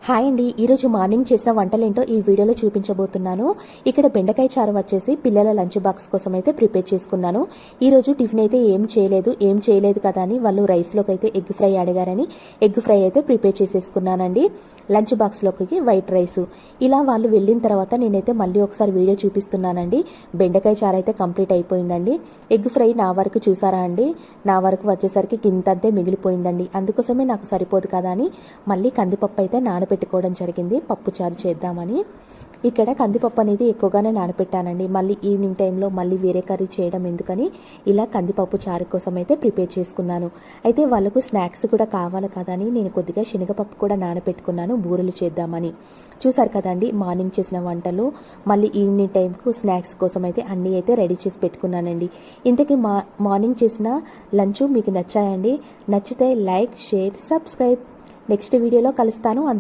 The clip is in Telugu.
హాయ్ అండి, ఈరోజు మార్నింగ్ చేసిన వంటలేంటో ఈ వీడియోలో చూపించబోతున్నాను. ఇక్కడ బెండకాయ చారు వచ్చేసి పిల్లల లంచ్ బాక్స్ కోసం అయితే ప్రిపేర్ చేసుకున్నాను. ఈరోజు టిఫిన్ అయితే ఏం చేయలేదు కదా అని వాళ్ళు రైస్లోకి అయితే ఎగ్ ఫ్రై అడిగారని ఎగ్ ఫ్రై అయితే ప్రిపేర్ చేసేసుకున్నానండి. లంచ్ బాక్స్లోకి వైట్ రైస్. ఇలా వాళ్ళు వెళ్ళిన తర్వాత నేనైతే మళ్ళీ ఒకసారి వీడియో చూపిస్తున్నానండి. బెండకాయ చారు అయితే కంప్లీట్ అయిపోయిందండి. ఎగ్ ఫ్రై నా వరకు చూసారా అండి, నా వరకు వచ్చేసరికి గింతంతే మిగిలిపోయిందండి. అందుకోసమే నాకు సరిపోదు కదా అని మళ్ళీ కందిపప్పు అయితే నానబెట్టుకోవడం జరిగింది పప్పు చారు చేద్దామని. ఇక్కడ కందిపప్పు అనేది ఎక్కువగానే నానబెట్టానండి. మళ్ళీ ఈవినింగ్ టైంలో మళ్ళీ వేరే కర్రీ చేయడం ఎందుకని ఇలా కందిపప్పు చారు కోసం అయితే ప్రిపేర్ చేసుకున్నాను. అయితే వాళ్ళకు స్నాక్స్ కూడా కావాలి కదా అని నేను కొద్దిగా శనగపప్పు కూడా నానబెట్టుకున్నాను బూరెలు చేద్దామని. చూసారు కదండి మార్నింగ్ చేసిన వంటలు, మళ్ళీ ఈవినింగ్ టైంకు స్నాక్స్ కోసం అయితే అన్నీ అయితే రెడీ చేసి పెట్టుకున్నానండి. ఇంతకీ మార్నింగ్ చేసిన లంచ్ మీకు నచ్చాయండి? నచ్చితే లైక్, షేర్, సబ్స్క్రైబ్. నెక్స్ట్ వీడియోలో కలుస్తాను.